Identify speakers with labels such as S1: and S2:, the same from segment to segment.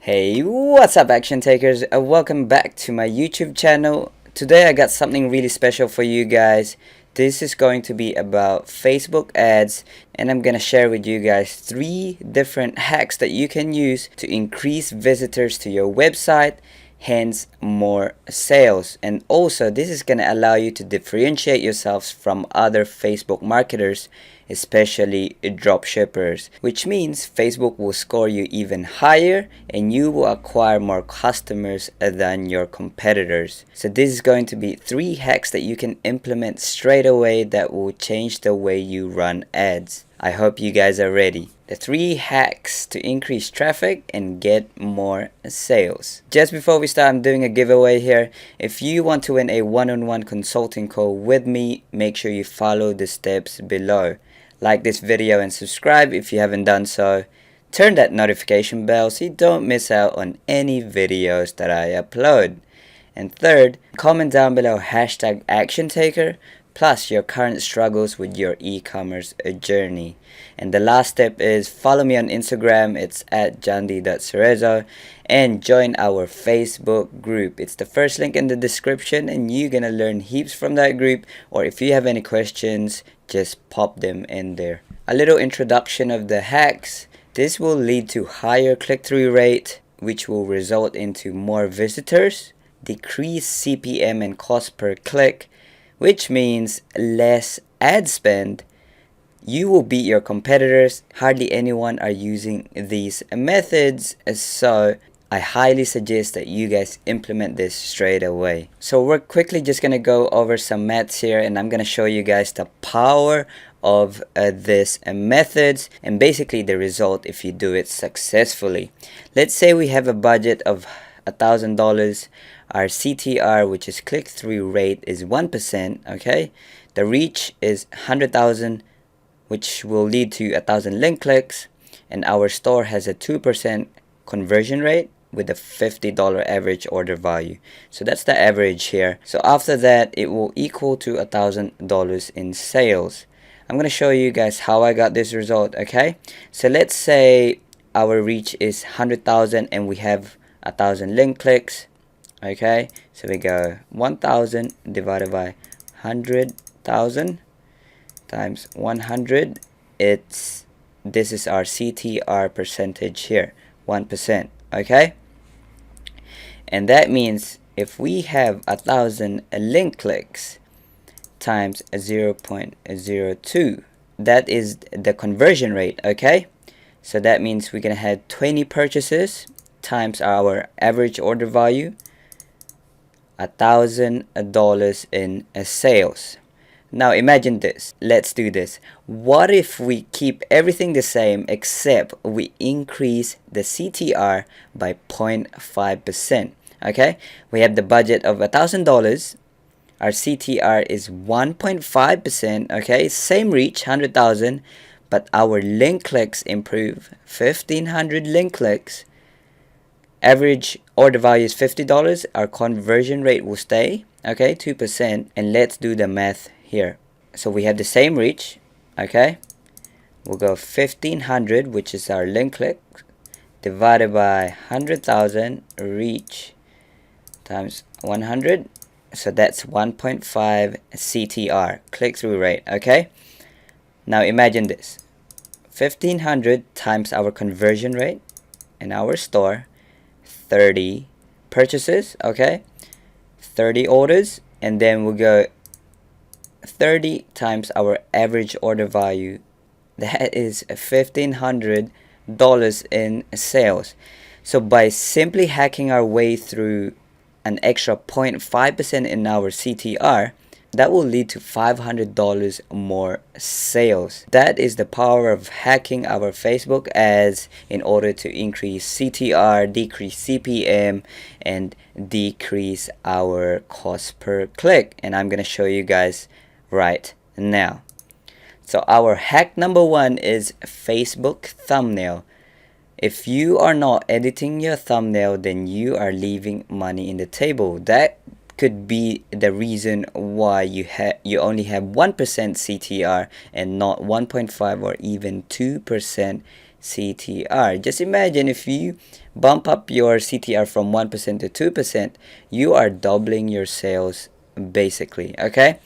S1: Hey, what's up, action takers? Welcome back to my YouTube channel. Today I got something really special for you guys. This is going to be about Facebook ads, and I'm gonna share with you guys 3 different hacks that you can use to increase visitors to your website, hence more sales. And also this is gonna allow you to differentiate yourselves from other Facebook marketers, especially dropshippers, which means Facebook will score you even higher and you will acquire more customers than your competitors. So this is going to be 3 hacks that you can implement straight away that will change the way you run ads. I hope you guys are ready. The 3 hacks to increase traffic and get more sales. Just before we start, I'm doing a giveaway here. If you want to win a one-on-one consulting call with me, make sure you follow the steps below. Like this video and subscribe if you haven't done so. Turn that notification bell so you don't miss out on any videos that I upload. And third, comment down below #ActionTaker plus your current struggles with your e-commerce journey. And the last step is follow me on Instagram. It's @jandi.cerezo, and join our Facebook group. It's the first link in the description, and you're gonna learn heaps from that group. Or if you have any questions, just pop them in there. A little introduction of the hacks. This will lead to higher click-through rate, which will result into more visitors, decrease CPM and cost per click, which means less ad spend. You will beat your competitors. Hardly anyone are using these methods, so I highly suggest that you guys implement this straight away. So we're quickly just gonna go over some maths here, and I'm gonna show you guys the power of this methods and basically the result if you do it successfully. Let's say we have a budget of $1,000. Our CTR, which is click-through rate, is 1%. Okay, the reach is 100,000, which will lead to 1,000 link clicks, and our store has a 2% conversion rate with a $50 average order value. So that's the average here. So after that, it will equal to $1,000 in sales. I'm gonna show you guys how I got this result. Okay, so let's say our reach is 100,000 and we have 1,000 link clicks. Okay, so we go 1,000 divided by 100,000 times 100. This is our CTR percentage here, 1%. Okay, and that means if we have 1,000 link clicks times 0.02, that is the conversion rate. Okay, so that means we're gonna have 20 purchases times our average order value, $1,000 in sales. Now imagine this. Let's do this. What if we keep everything the same except we increase the CTR by 0.5%? Okay, we have the budget of $1,000. Our CTR is 1.5%. Okay, same reach, 100,000, but our link clicks improve. 1,500 link clicks. Average order value is $50. Our conversion rate will stay, okay, 2%. And let's do the math here. So we have the same reach. Okay, we'll go 1,500, which is our link click, divided by 100,000 reach times 100. So that's 1.5 CTR, click-through rate. Okay, now imagine this. 1,500 times our conversion rate in our store, 30 purchases. Okay, 30 orders, and then we'll go 30 times our average order value. That is $1,500 in sales. So by simply hacking our way through an extra 0.5% in our CTR, that will lead to $500 more sales. That is the power of hacking our Facebook ads in order to increase CTR, decrease CPM, and decrease our cost per click. And I'm gonna show you guys right now. So our hack number 1 is Facebook thumbnail. If you are not editing your thumbnail, then you are leaving money in the table. That could be the reason why you only have 1% CTR and not 1.5 or even 2% CTR. Just imagine if you bump up your CTR from 1% to 2%, you are doubling your sales basically, okay?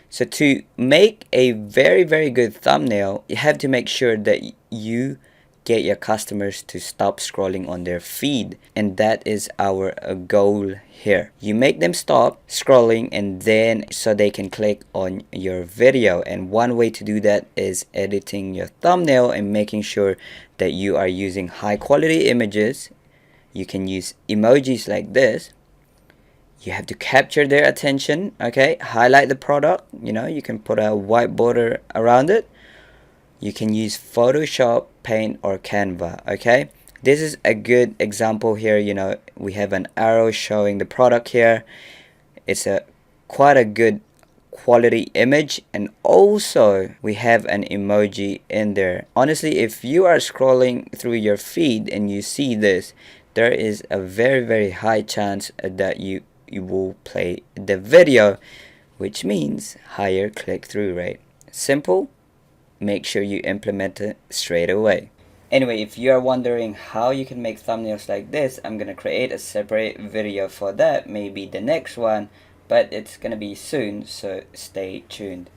S1: So to make a very good thumbnail, you have to make sure that you get your customers to stop scrolling on their feed, and that is our goal here. You make them stop scrolling, and then so they can click on your video. And one way to do that is editing your thumbnail and making sure that you are using high quality images. You can use emojis like this. You have to capture their attention, okay? Highlight the product, you can put a white border around it. You can use Photoshop, Paint, or Canva, okay? This is a good example here. We have an arrow showing the product here. It's quite a good quality image, and also we have an emoji in there. Honestly, if you are scrolling through your feed and you see this, there is a very high chance that you will play the video, which means higher click-through rate. Simple. Make sure you implement it straight away. Anyway, if you are wondering how you can make thumbnails like this, I'm gonna create a separate video for that, maybe the next one, but it's gonna be soon, so stay tuned.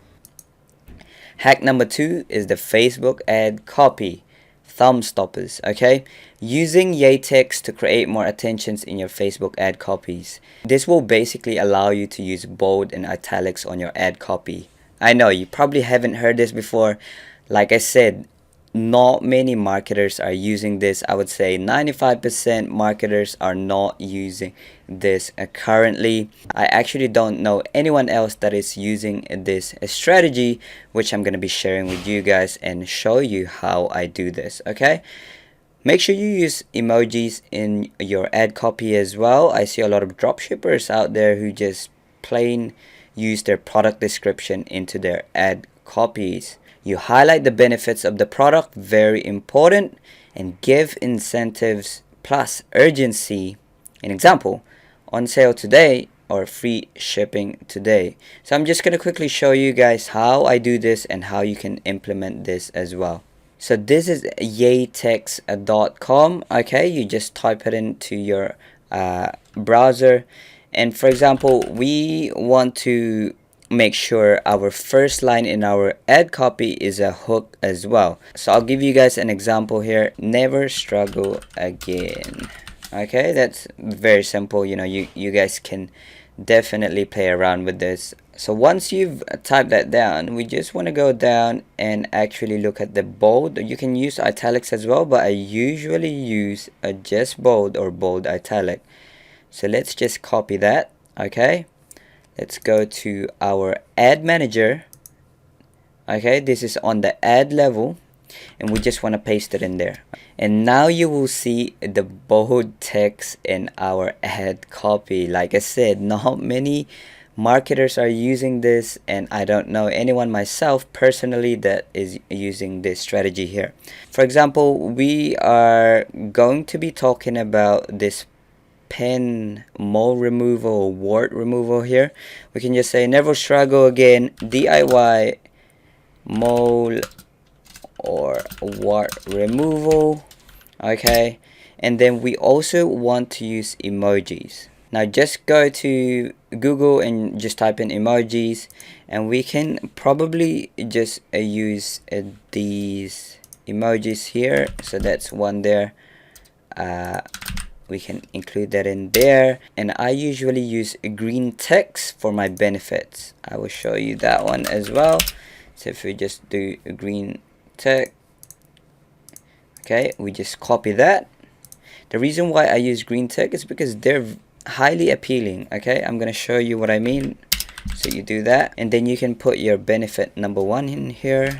S1: Hack number 2 is the Facebook ad copy. Thumb stoppers, okay? Using yay text to create more attentions in your Facebook ad copies. This will basically allow you to use bold and italics on your ad copy. I know you probably haven't heard this before. Like I said, not many marketers are using this. I would say 95% marketers are not using this currently. I actually don't know anyone else that is using this strategy, which I'm going to be sharing with you guys and show you how I do this, okay? Make sure you use emojis in your ad copy as well. I see a lot of dropshippers out there who just plain use their product description into their ad copies. You highlight the benefits of the product, very important, and give incentives plus urgency. An example, on sale today or free shipping today. So I'm just going to quickly show you guys how I do this and how you can implement this as well. So this is yaytext.com, okay? You just type it into your browser. And for example, we want to make sure our first line in our ad copy is a hook as well. So I'll give you guys an example here. Never struggle again. Okay, that's very simple. You guys can definitely play around with this. So once you've typed that down, we just want to go down and actually look at the bold. You can use italics as well, but I usually use a just bold or bold italic. So let's just copy that, okay? Let's go to our ad manager. Okay, this is on the ad level, and we just want to paste it in there. And now you will see the bold text in our ad copy. Like I said, not many marketers are using this, and I don't know anyone myself personally that is using this strategy here. For example, we are going to be talking about this pen mole removal, wart removal here. We can just say never struggle again, DIY mole or wart removal, okay? And then we also want to use emojis. Now just go to Google and just type in emojis, and we can probably just use these emojis here. So that's one there. We can include that in there, and I usually use green text for my benefits. I will show you that one as well. So if we just do a green text, okay, we just copy that. The reason why I use green text is because they're highly appealing, okay? I'm gonna show you what I mean. So you do that, and then you can put your benefit number 1 in here,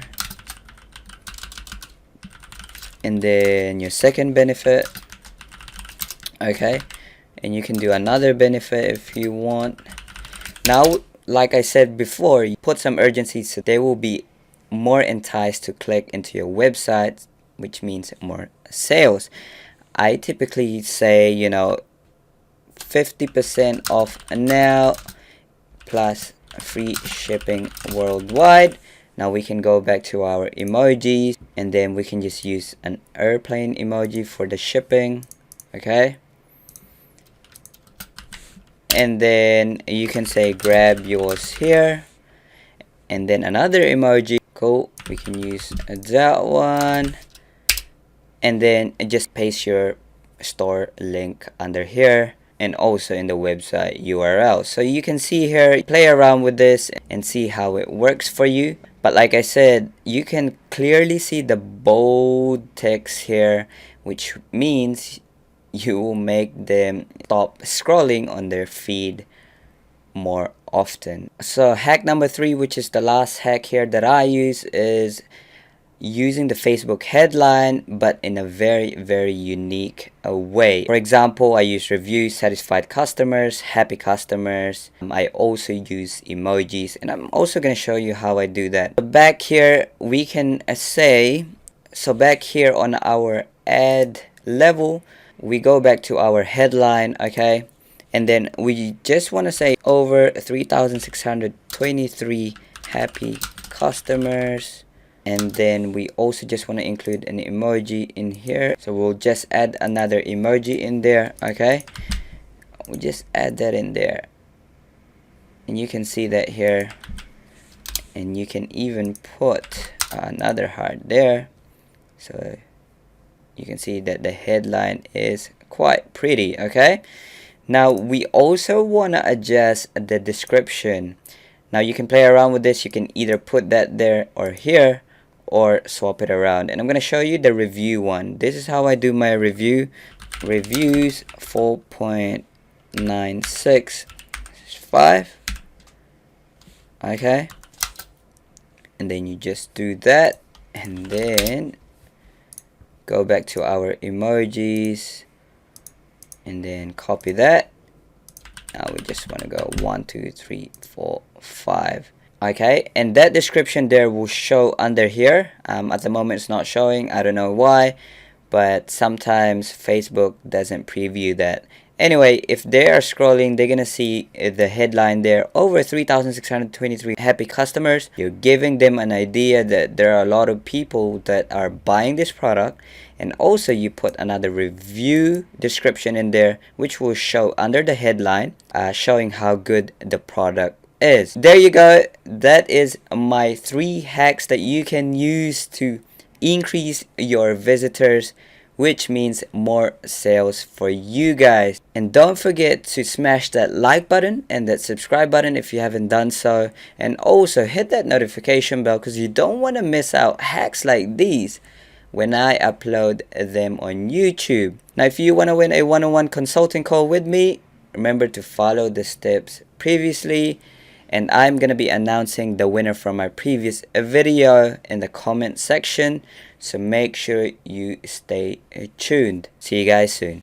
S1: and then your second benefit, okay? And you can do another benefit if you want. Now, like I said before, you put some urgency so they will be more enticed to click into your website, which means more sales. I typically say, 50% off now plus free shipping worldwide. Now we can go back to our emojis, and then we can just use an airplane emoji for the shipping. Okay, and then you can say grab yours here, and then another emoji. Cool, we can use that one, and then just paste your store link under here, and also in the website URL. So you can see here, play around with this and see how it works for you. But like I said, you can clearly see the bold text here, which means you will make them stop scrolling on their feed more often. So hack number 3, which is the last hack here that I use, is using the Facebook headline but in a very unique way. For example, I use reviews, satisfied customers, happy customers. I also use emojis, and I'm also going to show you how I do that. So back here we can say, so back here on our ad level, we go back to our headline, okay, and then we just want to say over 3,623 happy customers. And then we also just want to include an emoji in here, so we'll just add another emoji in there. Okay, we just add that in there, and you can see that here, and you can even put another heart there, so you can see that the headline is quite pretty. Okay, now we also want to adjust the description. Now you can play around with this. You can either put that there or here, or swap it around, and I'm going to show you the review one. This is how I do my reviews 4.965. okay, and then you just do that, and then go back to our emojis and then copy that. Now we just want to go 1 2 3 4 5. Okay, and that description there will show under here. At the moment it's not showing, I don't know why, but sometimes Facebook doesn't preview that. Anyway, if they are scrolling, they're gonna see the headline there, over 3,623 happy customers. You're giving them an idea that there are a lot of people that are buying this product, and also you put another review description in there, which will show under the headline, showing how good the product is. There you go. That is my 3 hacks that you can use to increase your visitors, which means more sales for you guys. And don't forget to smash that like button and that subscribe button if you haven't done so, and also hit that notification bell, because you don't want to miss out hacks like these when I upload them on YouTube. Now if you want to win a one-on-one consulting call with me, remember to follow the steps previously, and I'm gonna be announcing the winner from my previous video in the comment section, so make sure you stay tuned. See you guys soon.